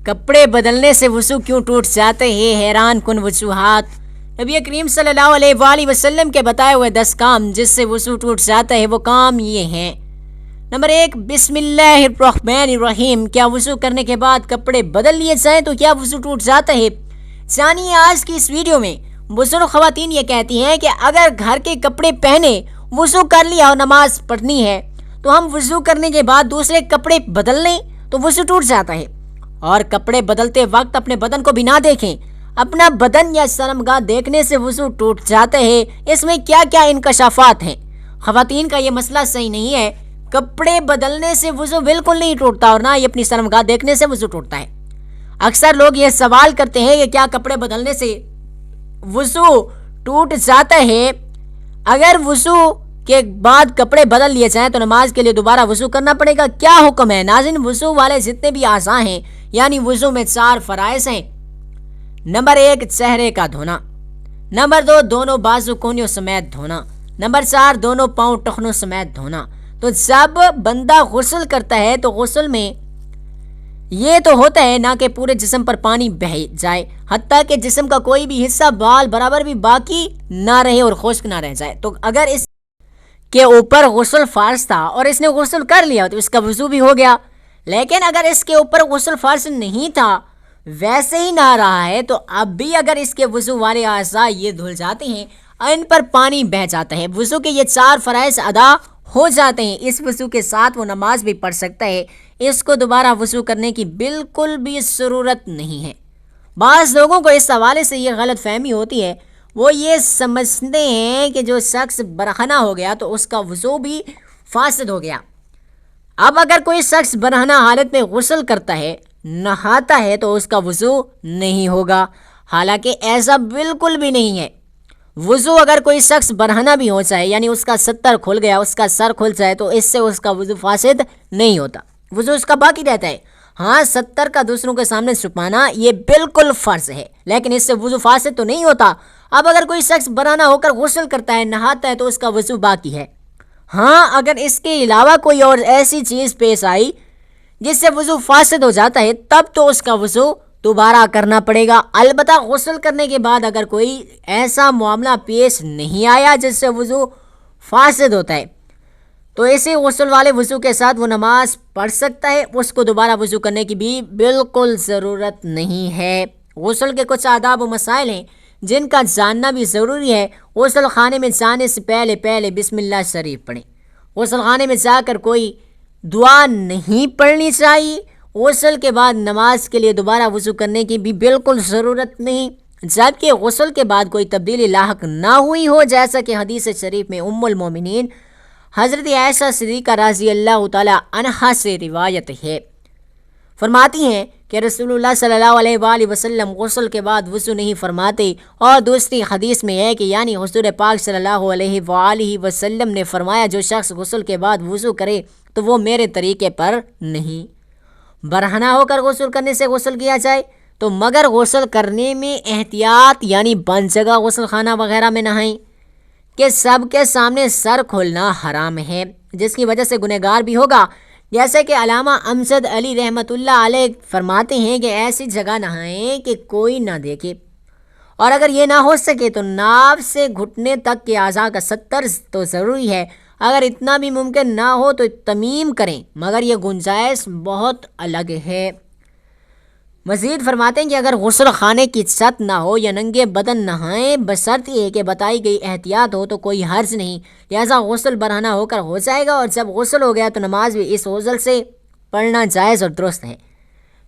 کپڑے بدلنے سے وضو کیوں ٹوٹ جاتے ہیں؟ حیران کن وجوہات۔ نبی کریم صلی اللہ علیہ وآلہ وسلم کے بتائے ہوئے 10 کام جس سے وضو ٹوٹ جاتا ہے، وہ کام یہ ہیں۔ نمبر 1، بسم اللہ الرحمن الرحیم۔ کیا وضو کرنے کے بعد کپڑے بدل لیے جائیں تو کیا وضو ٹوٹ جاتا ہے؟ جانیے آج کی اس ویڈیو میں۔ بزرگ خواتین یہ کہتی ہیں کہ اگر گھر کے کپڑے پہنے، وضو کر لیا اور نماز پڑھنی ہے تو ہم وضو کرنے کے بعد دوسرے کپڑے بدل لیں تو وضو ٹوٹ جاتا ہے، اور کپڑے بدلتے وقت اپنے بدن کو بھی نہ دیکھیں۔ اپنا بدن یا شرمگاہ دیکھنے سے وضو ٹوٹ جاتا ہے۔ اس میں کیا کیا انکشافات ہیں؟ خواتین کا یہ مسئلہ صحیح نہیں ہے۔ کپڑے بدلنے سے وضو بالکل نہیں ٹوٹتا، اور نہ ہی اپنی شرمگاہ دیکھنے سے وضو ٹوٹتا ہے۔ اکثر لوگ یہ سوال کرتے ہیں کہ کیا کپڑے بدلنے سے وضو ٹوٹ جاتا ہے؟ اگر وضو کے بعد کپڑے بدل لیے جائیں تو نماز کے لیے دوبارہ وضو کرنا پڑے گا۔ کیا حکم ہے؟ ناظرین، وضو والے جتنے بھی اعضاء ہیں، یعنی وضو میں 4 فرائض ہیں۔ نمبر 1، چہرے کا دھونا۔ نمبر 2، دونوں بازو کونیوں سمیت دھونا۔ نمبر 4، دونوں پاؤں ٹخنوں سمیت دھونا۔ تو جب بندہ غسل کرتا ہے تو غسل میں یہ تو ہوتا ہے نہ کہ پورے جسم پر پانی بہہ جائے، حتیٰ کہ جسم کا کوئی بھی حصہ بال برابر بھی باقی نہ رہے اور خشک نہ رہ جائے۔ تو اگر اس کے اوپر غسل فرض تھا اور اس نے غسل کر لیا تو اس کا وضو بھی ہو گیا، لیکن اگر اس کے اوپر غسل فرض نہیں تھا، ویسے ہی نہ رہا ہے، تو اب بھی اگر اس کے وضو والے اعضاء یہ دھل جاتے ہیں، ان پر پانی بہہ جاتا ہے، وضو کے یہ 4 فرائض ادا ہو جاتے ہیں، اس وضو کے ساتھ وہ نماز بھی پڑھ سکتا ہے۔ اس کو دوبارہ وضو کرنے کی بالکل بھی ضرورت نہیں ہے۔ بعض لوگوں کو اس حوالے سے یہ غلط فہمی ہوتی ہے، وہ یہ سمجھتے ہیں کہ جو شخص برہنہ ہو گیا تو اس کا وضو بھی فاسد ہو گیا۔ اب اگر کوئی شخص برہنہ حالت میں غسل کرتا ہے، نہاتا ہے، تو اس کا وضو نہیں ہوگا، حالانکہ ایسا بالکل بھی نہیں ہے۔ وضو اگر کوئی شخص برہنہ بھی ہو جائے، یعنی اس کا ستر کھل گیا، اس کا سر کھل جائے، تو اس سے اس کا وضو فاسد نہیں ہوتا، وضو اس کا باقی رہتا ہے۔ ہاں، ستر کا دوسروں کے سامنے چھپانا یہ بالکل فرض ہے، لیکن اس سے وضو فاسد تو نہیں ہوتا۔ اب اگر کوئی شخص برہنہ ہو کر غسل کرتا ہے، نہاتا ہے، تو اس کا وضو باقی ہے۔ ہاں، اگر اس کے علاوہ کوئی اور ایسی چیز پیش آئی جس سے وضو فاسد ہو جاتا ہے، تب تو اس کا وضو دوبارہ کرنا پڑے گا۔ البتہ غسل کرنے کے بعد اگر کوئی ایسا معاملہ پیش نہیں آیا جس سے وضو فاسد ہوتا ہے، تو ایسے غسل والے وضو کے ساتھ وہ نماز پڑھ سکتا ہے، اس کو دوبارہ وضو کرنے کی بھی بالکل ضرورت نہیں ہے۔ غسل کے کچھ آداب و مسائل ہیں جن کا جاننا بھی ضروری ہے۔ غسل خانے میں جانے سے پہلے بسم اللہ شریف پڑھیں۔ غسل خانے میں جا کر کوئی دعا نہیں پڑھنی چاہیے۔ غسل کے بعد نماز کے لیے دوبارہ وضو کرنے کی بھی بالکل ضرورت نہیں، جبکہ غسل کے بعد کوئی تبدیلی لاحق نہ ہوئی ہو، جیسا کہ حدیث شریف میں ام المومنین حضرت عائشہ صدیقہ رضی اللہ تعالی عنہا سے روایت ہے، فرماتی ہیں کہ رسول اللہ صلی اللہ علیہ وآلہ وسلم غسل کے بعد وضو نہیں فرماتے، اور دوسری حدیث میں ہے کہ یعنی حضور پاک صلی اللہ علیہ وآلہ وسلم نے فرمایا، جو شخص غسل کے بعد وضو کرے تو وہ میرے طریقے پر نہیں۔ برہنہ ہو کر غسل کرنے سے غسل کیا جائے تو مگر غسل کرنے میں احتیاط، یعنی بند جگہ غسل خانہ وغیرہ میں نہائیں، کہ سب کے سامنے سر کھولنا حرام ہے، جس کی وجہ سے گنہگار بھی ہوگا۔ جیسے کہ علامہ امجد علی رحمۃ اللہ علیہ فرماتے ہیں کہ ایسی جگہ نہائیں کہ کوئی نہ دیکھے، اور اگر یہ نہ ہو سکے تو ناف سے گھٹنے تک کے اعضاء کا 70 تو ضروری ہے۔ اگر اتنا بھی ممکن نہ ہو تو تمیم کریں، مگر یہ گنجائش بہت الگ ہے۔ مزید فرماتے ہیں کہ اگر غسل خانے کی چھت نہ ہو یا ننگے بدن نہائیں، بشرط یہ کہ بتائی گئی احتیاط ہو، تو کوئی حرج نہیں، لہذا غسل برہنہ ہو کر ہو جائے گا، اور جب غسل ہو گیا تو نماز بھی اس غسل سے پڑھنا جائز اور درست ہے،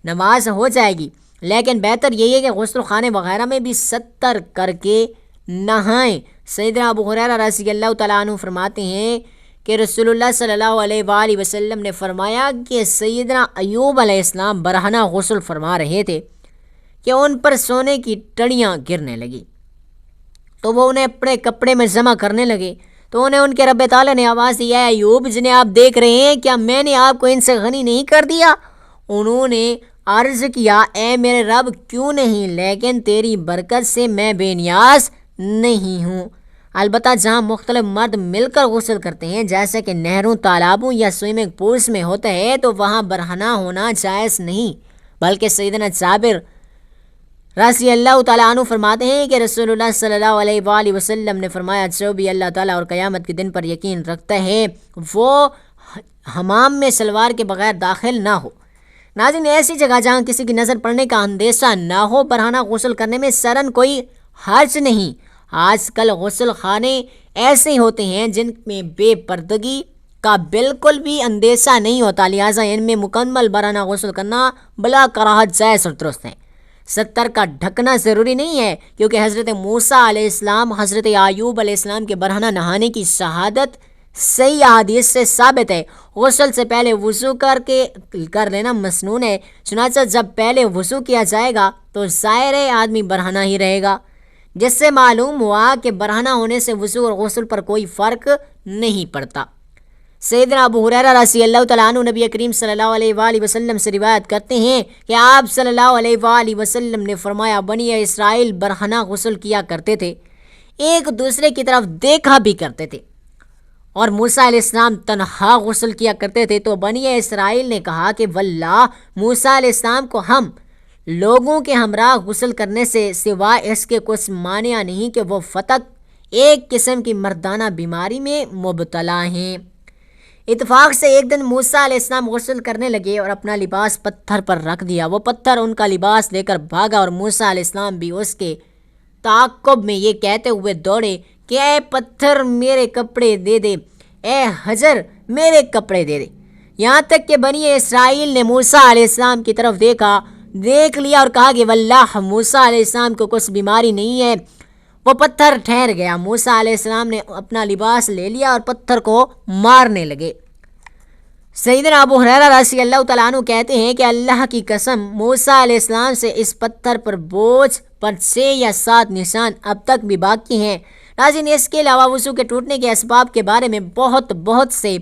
نماز ہو جائے گی۔ لیکن بہتر یہی ہے کہ غسل خانے وغیرہ میں بھی 70 کر کے نہائیں۔ سیدنا ابو ہریرہ رضی اللہ تعالیٰ عنہ فرماتے ہیں کہ رسول اللہ صلی اللہ علیہ وآلہ وسلم نے فرمایا کہ سیدنا ایوب علیہ السلام برہنہ غسل فرما رہے تھے کہ ان پر سونے کی ٹڑیاں گرنے لگی، تو وہ انہیں اپنے کپڑے میں جمع کرنے لگے، تو انہیں ان کے رب تعالیٰ نے آواز دی، اے ایوب جنہیں آپ دیکھ رہے ہیں، کیا میں نے آپ کو ان سے غنی نہیں کر دیا؟ انہوں نے عرض کیا، اے میرے رب کیوں نہیں، لیکن تیری برکت سے میں بے نیاز نہیں ہوں۔ البتہ جہاں مختلف مرد مل کر غسل کرتے ہیں، جیسے کہ نہروں، تالابوں یا سوئمنگ پولس میں ہوتا ہے، تو وہاں برہنہ ہونا جائز نہیں، بلکہ سیدنا جابر رضی اللہ تعالیٰ عنہ فرماتے ہیں کہ رسول اللہ صلی اللہ علیہ وآلہ وسلم نے فرمایا جو بھی اللہ تعالیٰ اور قیامت کے دن پر یقین رکھتا ہے وہ حمام میں شلوار کے بغیر داخل نہ ہو۔ ناظرین، ایسی جگہ جہاں کسی کی نظر پڑنے کا اندیشہ نہ ہو برہنہ غسل کرنے میں سرن کوئی حرج نہیں۔ آج کل غسل خانے ایسے ہوتے ہیں جن میں بے پردگی کا بالکل بھی اندیشہ نہیں ہوتا، لہٰذا ان میں مکمل برہنہ غسل کرنا بلا کراہت جائز اور درست ہے۔ ستر کا ڈھکنا ضروری نہیں ہے، کیونکہ حضرت موسیٰ علیہ السلام، حضرت ایوب علیہ السلام کے برہنہ نہانے کی شہادت صحیح احادیث سے ثابت ہے۔ غسل سے پہلے وضو کر لینا مسنون ہے، چنانچہ جب پہلے وضو کیا جائے گا تو ظاہر ہے آدمی برہنہ ہی رہے گا، جس سے معلوم ہوا کہ برہنہ ہونے سے وضو اور غسل پر کوئی فرق نہیں پڑتا۔ سیدنا ابو ہریرہ رضی اللہ تعالیٰ عنہ نبی کریم صلی اللہ علیہ وآلہ وسلم سے روایت کرتے ہیں کہ آپ صلی اللہ علیہ وآلہ وسلم نے فرمایا بنی اسرائیل برہنہ غسل کیا کرتے تھے، ایک دوسرے کی طرف دیکھا بھی کرتے تھے، اور موسیٰ علیہ السلام تنہا غسل کیا کرتے تھے۔ تو بنی اسرائیل نے کہا کہ واللہ موسیٰ علیہ السلام کو ہم لوگوں کے ہمراہ غسل کرنے سے سوائے اس کے کچھ مانع نہیں کہ وہ فتق ایک قسم کی مردانہ بیماری میں مبتلا ہیں۔ اتفاق سے ایک دن موسیٰ علیہ السلام غسل کرنے لگے اور اپنا لباس پتھر پر رکھ دیا، وہ پتھر ان کا لباس لے کر بھاگا اور موسیٰ علیہ السلام بھی اس کے تعاقب میں یہ کہتے ہوئے دوڑے کہ اے پتھر میرے کپڑے دے دے، اے حجر میرے کپڑے دے دے، یہاں تک کہ بنی اسرائیل نے موسیٰ علیہ السلام کی طرف دیکھ لیا اور کہا کہ واللہ موسیٰ علیہ السلام کو کچھ بیماری نہیں ہے۔ وہ پتھر ٹھہر گیا، موسیٰ علیہ السلام نے اپنا لباس لے لیا اور پتھر کو مارنے لگے۔ سیدنا ابو ہریرہ رضی اللہ تعالیٰ عنہ کہتے ہیں کہ اللہ کی قسم موسیٰ علیہ السلام سے اس پتھر پر بوجھ پر 6 یا 7 نشان اب تک بھی باقی ہیں۔ ناظرین، اس کے علاوہ وضو کے ٹوٹنے کے اسباب کے بارے میں بہت سے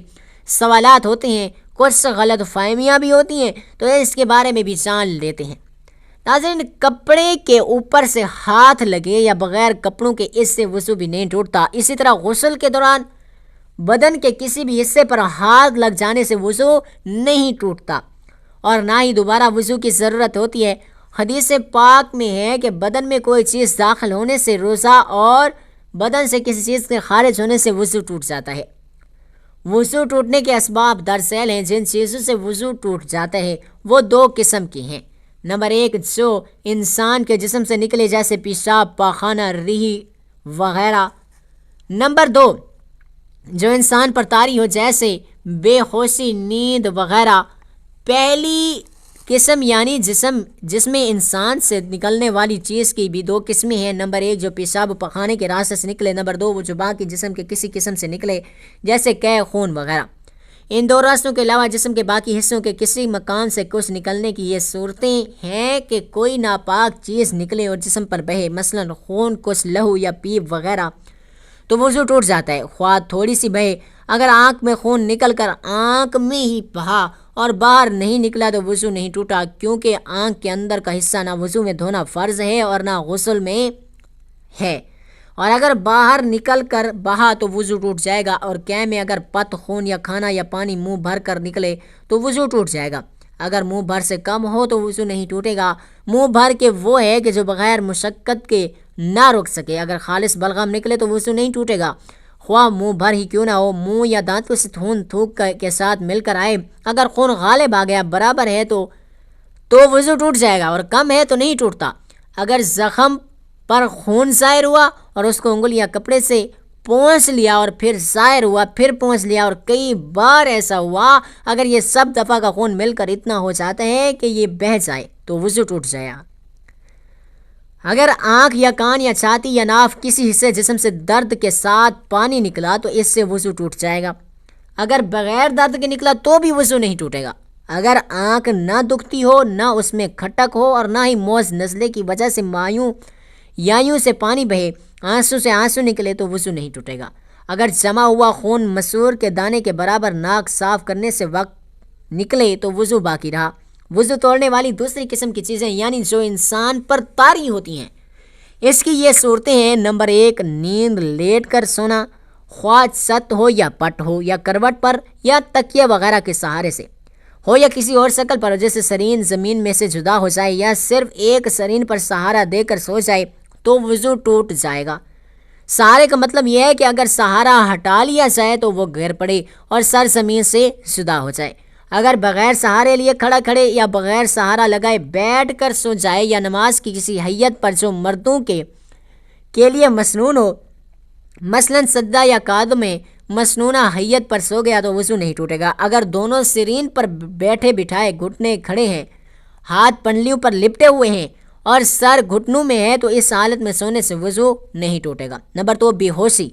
سوالات ہوتے ہیں، کچھ غلط فہمیاں بھی ہوتی ہیں، تو اس کے بارے میں بھی جان لیتے ہیں۔ ناظرین، کپڑے کے اوپر سے ہاتھ لگے یا بغیر کپڑوں کے اس سے وضو بھی نہیں ٹوٹتا۔ اسی طرح غسل کے دوران بدن کے کسی بھی حصے پر ہاتھ لگ جانے سے وضو نہیں ٹوٹتا اور نہ ہی دوبارہ وضو کی ضرورت ہوتی ہے۔ حدیث پاک میں ہے کہ بدن میں کوئی چیز داخل ہونے سے روزہ اور بدن سے کسی چیز کے خارج ہونے سے وضو ٹوٹ جاتا ہے۔ وضو ٹوٹنے کے اسباب درسیل ہیں۔ جن چیزوں سے وضو ٹوٹ جاتا ہے وہ 2 قسم کی ہیں۔ نمبر 1، جو انسان کے جسم سے نکلے جیسے پیشاب، پاخانہ، ریح وغیرہ۔ نمبر 2، جو انسان پر طاری ہو جیسے بے ہوشی، نیند وغیرہ۔ پہلی قسم یعنی جس میں انسان سے نکلنے والی چیز کی بھی 2 قسمیں ہیں۔ نمبر 1، جو پیشاب پخانے کے راستے سے نکلے۔ نمبر 2، وہ جو باقی جسم کے کسی قسم سے نکلے جیسے قے، خون وغیرہ۔ ان 2 راستوں کے علاوہ جسم کے باقی حصوں کے کسی مکان سے کچھ نکلنے کی یہ صورتیں ہیں کہ کوئی ناپاک چیز نکلے اور جسم پر بہے، مثلا خون، کچھ لہو یا پیپ وغیرہ، تو وضو ٹوٹ جاتا ہے۔ خواہ تھوڑی سی بہے، اگر آنکھ میں خون نکل کر آنکھ میں ہی بہا اور باہر نہیں نکلا تو وضو نہیں ٹوٹا، کیونکہ آنکھ کے اندر کا حصہ نہ وضو میں دھونا فرض ہے اور نہ غسل میں ہے، اور اگر باہر نکل کر بہا تو وضو ٹوٹ جائے گا، اور قے میں اگر پت، خون یا کھانا یا پانی منہ بھر کر نکلے تو وضو ٹوٹ جائے گا۔ اگر منہ بھر سے کم ہو تو وضو نہیں ٹوٹے گا۔ منہ بھر کے وہ ہے کہ جو بغیر مشقت کے نہ رک سکے، اگر خالص بلغم نکلے تو وضو نہیں ٹوٹے گا، خواہ منہ بھر ہی کیوں نہ ہو، منہ یا دانتوں سے خون تھوک کے ساتھ مل کر آئے۔ اگر خون غالب آ گیا برابر ہے تو وضو ٹوٹ جائے گا، اور کم ہے تو نہیں ٹوٹتا۔ اگر زخم پر خون ظاہر ہوا اور اس کو انگلی یا کپڑے سے پونچھ لیا اور پھر ظاہر ہوا، پھر پونچھ لیا اور کئی بار ایسا ہوا، اگر یہ سب دفعہ کا خون مل کر اتنا ہو جاتا ہے کہ یہ بہہ جائے تو وضو ٹوٹ جائے۔ اگر آنکھ یا کان یا چھاتی یا ناف کسی حصے جسم سے درد کے ساتھ پانی نکلا تو اس سے وضو ٹوٹ جائے گا۔ اگر بغیر درد کے نکلا تو بھی وضو نہیں ٹوٹے گا۔ اگر آنکھ نہ دکھتی ہو، نہ اس میں کھٹک ہو اور نہ ہی موز نزلے کی وجہ سے یوں سے پانی بہے، آنسو سے آنسو نکلے تو وضو نہیں ٹوٹے گا۔ اگر جمع ہوا خون مسور کے دانے کے برابر ناک صاف کرنے سے وقت نکلے تو وضو باقی رہا۔ وضو توڑنے والی دوسری قسم کی چیزیں یعنی جو انسان پر طاری ہوتی ہیں، اس کی یہ صورتیں ہیں۔ نمبر 1، نیند لیٹ کر سونا، خواہ چھت ہو یا پٹ ہو یا کروٹ پر یا تکیہ وغیرہ کے سہارے سے۔ ہو یا کسی اور شکل پر، جیسے سرین زمین میں سے جدا ہو جائے یا صرف ایک سرین پر سہارا دے کر سو جائے تو وضو ٹوٹ جائے گا۔ سہارے کا مطلب یہ ہے کہ اگر سہارا ہٹا لیا جائے تو وہ گر پڑے اور سر زمین سے جدا ہو جائے۔ اگر بغیر سہارے لیے کھڑا کھڑے یا بغیر سہارا لگائے بیٹھ کر سو جائے یا نماز کی کسی حیت پر جو مردوں کے لیے مسنون ہو، مثلاً سجدہ یا قعدہ میں مسنونہ حیت پر سو گیا تو وضو نہیں ٹوٹے گا۔ اگر دونوں سرین پر بیٹھے بٹھائے گھٹنے کھڑے ہیں، ہاتھ پنڈلیوں پر لپٹے ہوئے ہیں اور سر گھٹنوں میں ہے تو اس حالت میں سونے سے وضو نہیں ٹوٹے گا۔ نمبر 2، بے ہوشی،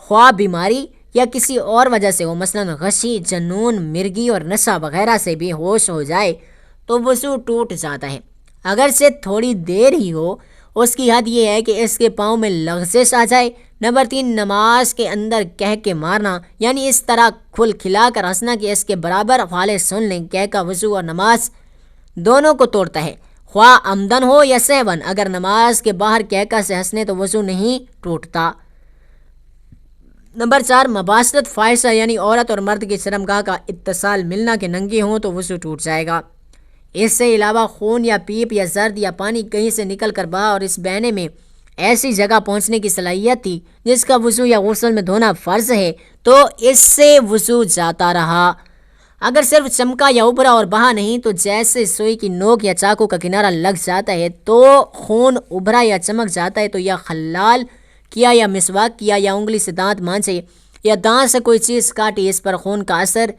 خواہ بیماری یا کسی اور وجہ سے ہو، مثلاً غشی، جنون، مرگی اور نشہ وغیرہ سے بے ہوش ہو جائے تو وضو ٹوٹ جاتا ہے، اگرچہ تھوڑی دیر ہی ہو۔ اس کی حد یہ ہے کہ اس کے پاؤں میں لغزش آ جائے۔ نمبر 3، نماز کے اندر کہہ کے مارنا، یعنی اس طرح کھل کھلا کر ہنسنا کہ اس کے برابر والے سن لیں۔ کہہ کا وضو اور نماز دونوں کو توڑتا ہے، خواہ عمدن ہو یا سہون۔ اگر نماز کے باہر کہکا سے ہنسنے تو وضو نہیں ٹوٹتا۔ نمبر 4، مباشرت فاحشہ، یعنی عورت اور مرد کی شرمگاہ کا اتصال، ملنا کے ننگے ہوں تو وضو ٹوٹ جائے گا۔ اس سے علاوہ خون یا پیپ یا زرد یا پانی کہیں سے نکل کر بہا اور اس بہنے میں ایسی جگہ پہنچنے کی صلاحیت تھی جس کا وضو یا غسل میں دھونا فرض ہے تو اس سے وضو جاتا رہا۔ اگر صرف چمکا یا ابھرا اور بہا نہیں تو جیسے سوئی کی نوک یا چاقو کا کنارہ لگ جاتا ہے تو خون ابھرا یا چمک جاتا ہے تو یا خلال کیا یا مسواک کیا یا انگلی سے دانت مانجے یا دانت سے کوئی چیز کاٹی، اس پر خون کا اثر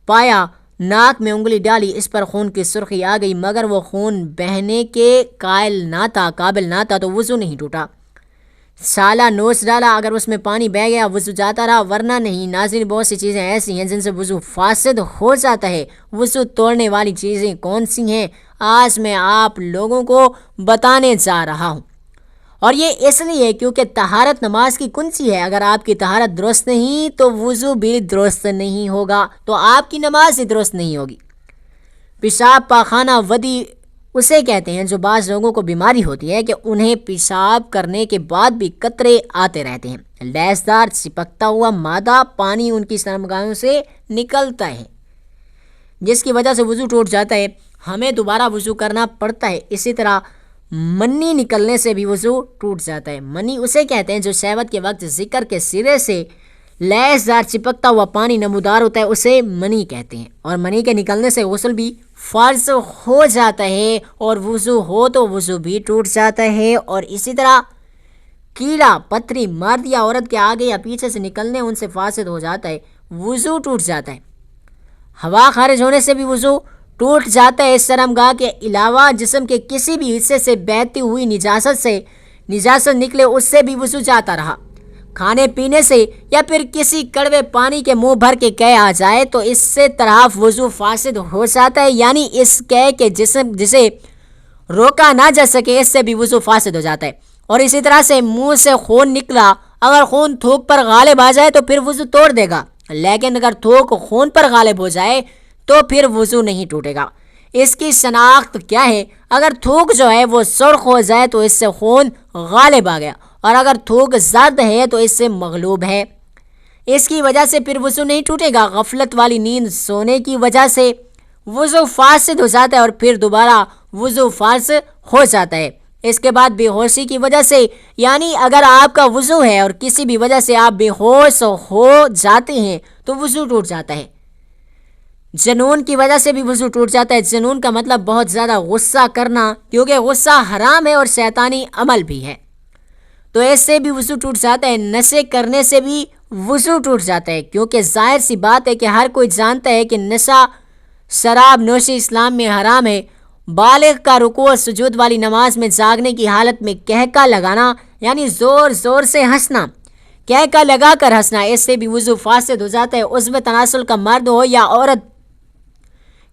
پایا، ناک میں انگلی ڈالی، اس پر خون کی سرخی آ گئی مگر وہ خون بہنے کے قابل نہ تھا تو وضو نہیں ٹوٹا۔ سالہ نوچ ڈالا، اگر اس میں پانی بہہ گیا وضو جاتا رہا ورنہ نہیں۔ ناظرین، بہت سی چیزیں ایسی ہیں جن سے وضو فاسد ہو جاتا ہے۔ وضو توڑنے والی چیزیں کون سی ہیں آج میں آپ لوگوں کو بتانے جا رہا ہوں، اور یہ اس لیے کیونکہ طہارت نماز کی کنجی ہے۔ اگر آپ کی طہارت درست نہیں تو وضو بھی درست نہیں ہوگا، تو آپ کی نماز ہی درست نہیں ہوگی۔ پیشاب پاخانہ ودی اسے کہتے ہیں جو بعض لوگوں کو بیماری ہوتی ہے کہ انہیں پیشاب کرنے کے بعد بھی قطرے آتے رہتے ہیں۔ لیسدار چپکتا ہوا مادہ پانی ان کی شرمگاہوں سے نکلتا ہے جس کی وجہ سے وضو ٹوٹ جاتا ہے، ہمیں دوبارہ وضو کرنا پڑتا ہے۔ اسی طرح منی نکلنے سے بھی وضو ٹوٹ جاتا ہے۔ منی اسے کہتے ہیں جو شہوت کے وقت ذکر کے سرے سے لیسدار چپکتا ہوا پانی نمودار ہوتا ہے، اسے منی کہتے ہیں، اور منی کے نکلنے سے غسل بھی فرض ہو جاتا ہے اور وضو ہو تو وضو بھی ٹوٹ جاتا ہے۔ اور اسی طرح کیڑا پتھری مرد یا عورت کے آگے یا پیچھے سے نکلنے ان سے فاسد ہو جاتا ہے، وضو ٹوٹ جاتا ہے۔ ہوا خارج ہونے سے بھی وضو ٹوٹ جاتا ہے۔ اس شرمگاہ کے علاوہ جسم کے کسی بھی حصے سے بہتی ہوئی نجاست نکلے اس سے بھی وضو جاتا رہا۔ کھانے پینے سے یا پھر کسی کڑوے پانی کے منہ بھر کے قے آ جائے تو اس سے طرح وضو فاسد ہو جاتا ہے، یعنی اس قے کے جسے روکا نہ جا سکے اس سے بھی وضو فاسد ہو جاتا ہے۔ اور اسی طرح سے منہ سے خون نکلا، اگر خون تھوک پر غالب آ جائے تو پھر وضو توڑ دے گا، لیکن اگر تھوک خون پر غالب ہو جائے تو پھر وضو نہیں ٹوٹے گا۔ اس کی شناخت کیا ہے؟ اگر تھوک جو ہے وہ سرخ ہو جائے تو اس سے خون غالب آ گیا، اور اگر تھوک زرد ہے تو اس سے مغلوب ہے، اس کی وجہ سے پھر وضو نہیں ٹوٹے گا۔ غفلت والی نیند سونے کی وجہ سے وضو فاسد ہو جاتا ہے اور پھر دوبارہ وضو فرض ہو جاتا ہے۔ اس کے بعد بے ہوشی کی وجہ سے، یعنی اگر آپ کا وضو ہے اور کسی بھی وجہ سے آپ بے ہوش ہو جاتے ہیں تو وضو ٹوٹ جاتا ہے۔ جنون کی وجہ سے بھی وضو ٹوٹ جاتا ہے۔ جنون کا مطلب بہت زیادہ غصہ کرنا، کیونکہ غصہ حرام ہے اور شیطانی عمل بھی ہے، تو اس سے بھی وضو ٹوٹ جاتا ہے۔ نشے کرنے سے بھی وضو ٹوٹ جاتا ہے، کیونکہ ظاہر سی بات ہے کہ ہر کوئی جانتا ہے کہ نشہ شراب نوشی اسلام میں حرام ہے۔ بالغ کا رکوع اور سجود والی نماز میں جاگنے کی حالت میں کہکا لگانا، یعنی زور زور سے ہنسنا، کہکا لگا کر ہنسنا، اس سے بھی وضو فاسد ہو جاتا ہے۔ عضو تناسل کا مرد ہو یا عورت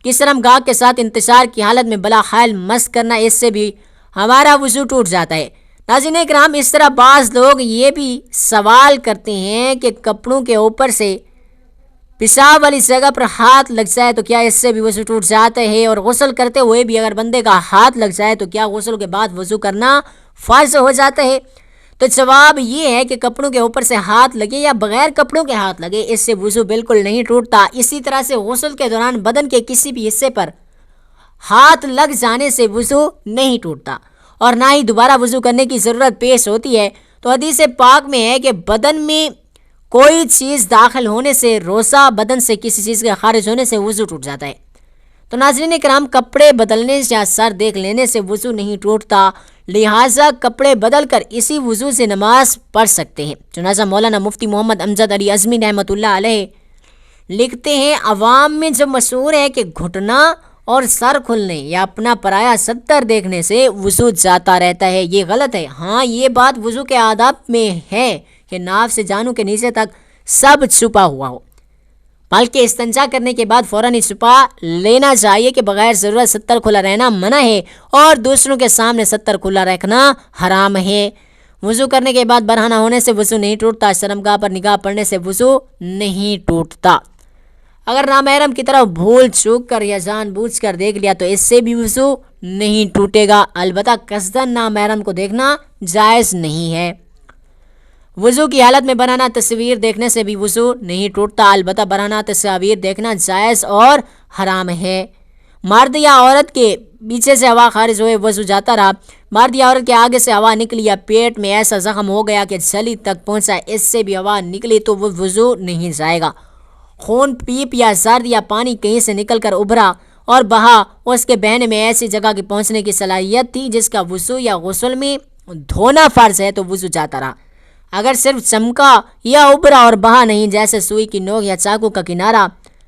کی شرمگاہ کے ساتھ انتشار کی حالت میں بلا حال مس کرنا، اس سے بھی ہمارا وضو ٹوٹ جاتا ہے۔ ناظرین کرام، اس طرح بعض لوگ یہ بھی سوال کرتے ہیں کہ کپڑوں کے اوپر سے پیشاب والی جگہ پر ہاتھ لگ جائے تو کیا اس سے بھی وضو ٹوٹ جاتا ہے؟ اور غسل کرتے ہوئے بھی اگر بندے کا ہاتھ لگ جائے تو کیا غسل کے بعد وضو کرنا فرض ہو جاتا ہے؟ تو جواب یہ ہے کہ کپڑوں کے اوپر سے ہاتھ لگے یا بغیر کپڑوں کے ہاتھ لگے اس سے وضو بالکل نہیں ٹوٹتا۔ اسی طرح سے غسل کے دوران بدن کے کسی بھی حصے پر ہاتھ لگ جانے سے وضو نہیں ٹوٹتا اور نہ ہی دوبارہ وضو کرنے کی ضرورت پیش ہوتی ہے۔ تو حدیث پاک میں ہے کہ بدن میں کوئی چیز داخل ہونے سے، روزہ بدن سے کسی چیز کے خارج ہونے سے وضو ٹوٹ جاتا ہے۔ تو ناظرین کرام، کپڑے بدلنے یا سر دیکھ لینے سے وضو نہیں ٹوٹتا، لہٰذا کپڑے بدل کر اسی وضو سے نماز پڑھ سکتے ہیں۔ چنانچہ مولانا مفتی محمد امجد علی اعظمی رحمۃ اللہ علیہ لکھتے ہیں، عوام میں جو مشہور ہے کہ گھٹنا اور سر کھلنے یا اپنا پرایا ستر دیکھنے سے وضو جاتا رہتا ہے، یہ غلط ہے۔ ہاں، یہ بات وضو کے آداب میں ہے کہ ناف سے جانوں کے نیچے تک سب چھپا ہوا ہو، بلکہ استنجا کرنے کے بعد فوراً ہی چھپا لینا چاہیے کہ بغیر ضرورت ستر کھلا رہنا منع ہے اور دوسروں کے سامنے ستر کھلا رکھنا حرام ہے۔ وضو کرنے کے بعد برہنہ ہونے سے وضو نہیں ٹوٹتا، شرمگاہ پر نگاہ پڑنے سے وضو نہیں ٹوٹتا۔ اگر نامحرم کی طرف بھول چوک کر یا جان بوجھ کر دیکھ لیا تو اس سے بھی وضو نہیں ٹوٹے گا، البتہ قصداً نامحرم کو دیکھنا جائز نہیں ہے۔ وضو کی حالت میں برہنہ تصویر دیکھنے سے بھی وضو نہیں ٹوٹتا، البتہ برہنہ تصاویر دیکھنا جائز اور حرام ہے۔ مرد یا عورت کے پیچھے سے ہوا خارج ہوئے وضو جاتا رہا، مرد یا عورت کے آگے سے ہوا نکلی یا پیٹ میں ایسا زخم ہو گیا کہ جھلی تک پہنچا، اس سے بھی ہوا نکلی تو وہ وضو نہیں جائے گا۔ خون، پیپ یا زرد یا پانی کہیں سے نکل کر ابھرا اور بہا، اس کے بہنے میں ایسی جگہ کی پہنچنے کی صلاحیت تھی جس کا وضو یا غسل میں دھونا فرض ہے تو وضو جاتا رہا۔ اگر صرف چمکا یا ابھرا اور بہا نہیں، جیسے سوئی کی نوک یا چاقو کا کنارہ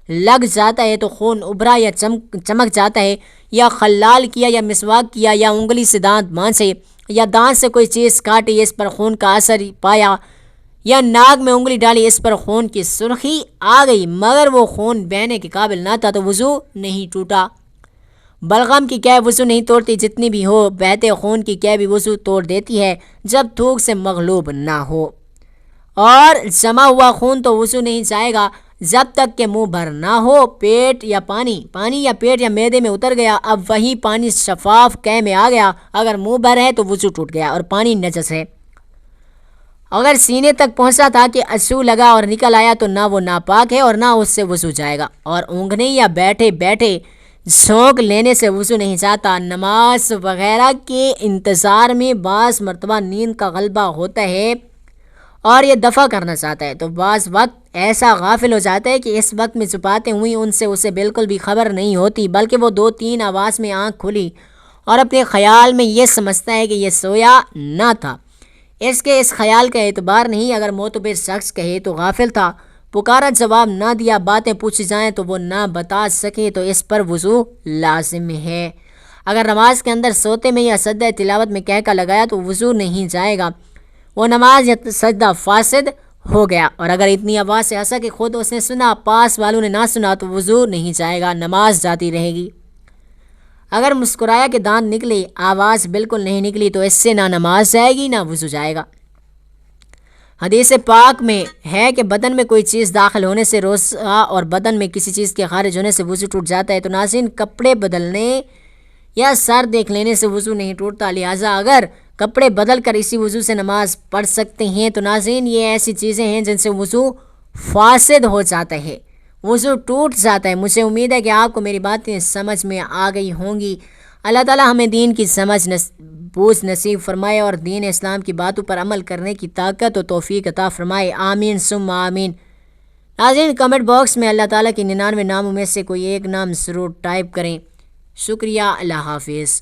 لگ جاتا ہے تو خون ابھرا یا چمک جاتا ہے، یا خلال کیا یا مسواک کیا یا انگلی سے دانت مانچے یا دانت سے کوئی چیز کاٹی اس پر خون کا اثر پایا یا ناک میں انگلی ڈالی اس پر خون کی سرخی آ گئی مگر وہ خون بہنے کے قابل نہ تھا تو وضو نہیں ٹوٹا۔ بلغم کی کیف وضو نہیں توڑتی، جتنی بھی ہو، بہتے خون کی کیف بھی وضو توڑ دیتی ہے جب تھوک سے مغلوب نہ ہو، اور جمع ہوا خون تو وضو نہیں جائے گا جب تک کہ منہ بھر نہ ہو۔ پیٹ یا پانی یا پیٹ یا معدے میں اتر گیا، اب وہی پانی شفاف کیف میں آ گیا، اگر منہ بھر ہے تو وضو ٹوٹ گیا اور پانی نجس ہے۔ اگر سینے تک پہنچا تھا کہ اشو لگا اور نکل آیا تو نہ وہ ناپاک ہے اور نہ اس سے وضو جائے گا، اور اونگنے یا بیٹھے بیٹھے جھونک لینے سے وضو نہیں جاتا۔ نماز وغیرہ کے انتظار میں بعض مرتبہ نیند کا غلبہ ہوتا ہے اور یہ دفع کرنا چاہتا ہے تو بعض وقت ایسا غافل ہو جاتا ہے کہ اس وقت میں چھپاتے ہوئی ان سے اسے بالکل بھی خبر نہیں ہوتی، بلکہ وہ 2-3 آواز میں آنکھ کھلی اور اپنے خیال میں یہ سمجھتا ہے کہ یہ سویا نہ تھا۔ اس کے اس خیال کا اعتبار نہیں، اگر معتبر شخص کہے تو غافل تھا، پکارا جواب نہ دیا، باتیں پوچھی جائیں تو وہ نہ بتا سکے تو اس پر وضو لازم ہے۔ اگر نماز کے اندر سوتے میں یا سجدہ تلاوت میں کہہ کا لگایا تو وضو نہیں جائے گا، وہ نماز یا سجدہ فاسد ہو گیا، اور اگر اتنی آواز سے ہنسا کہ خود اس نے سنا پاس والوں نے نہ سنا تو وضو نہیں جائے گا، نماز جاتی رہے گی۔ اگر مسکرایا کہ دانت نکلے، آواز بالکل نہیں نکلی تو اس سے نہ نماز جائے گی نہ وضو جائے گا۔ حدیث پاک میں ہے کہ بدن میں کوئی چیز داخل ہونے سے روزہ اور بدن میں کسی چیز کے خارج ہونے سے وضو ٹوٹ جاتا ہے۔ تو ناظرین، کپڑے بدلنے یا سر دیکھ لینے سے وضو نہیں ٹوٹتا، لہٰذا اگر کپڑے بدل کر اسی وضو سے نماز پڑھ سکتے ہیں تو ناظرین یہ ایسی چیزیں ہیں جن سے وضو فاسد ہو جاتا ہے، وضو ٹوٹ جاتا ہے۔ مجھے امید ہے کہ آپ کو میری باتیں سمجھ میں آ گئی ہوں گی۔ اللہ تعالیٰ ہمیں دین کی سمجھ بوجھ نصیب فرمائے اور دین اسلام کی باتوں پر عمل کرنے کی طاقت و توفیق عطا فرمائے، آمین ثم آمین۔ ناظرین، کمنٹ باکس میں اللہ تعالیٰ کی 99 ناموں میں سے کوئی ایک نام ضرور ٹائپ کریں۔ شکریہ، اللہ حافظ۔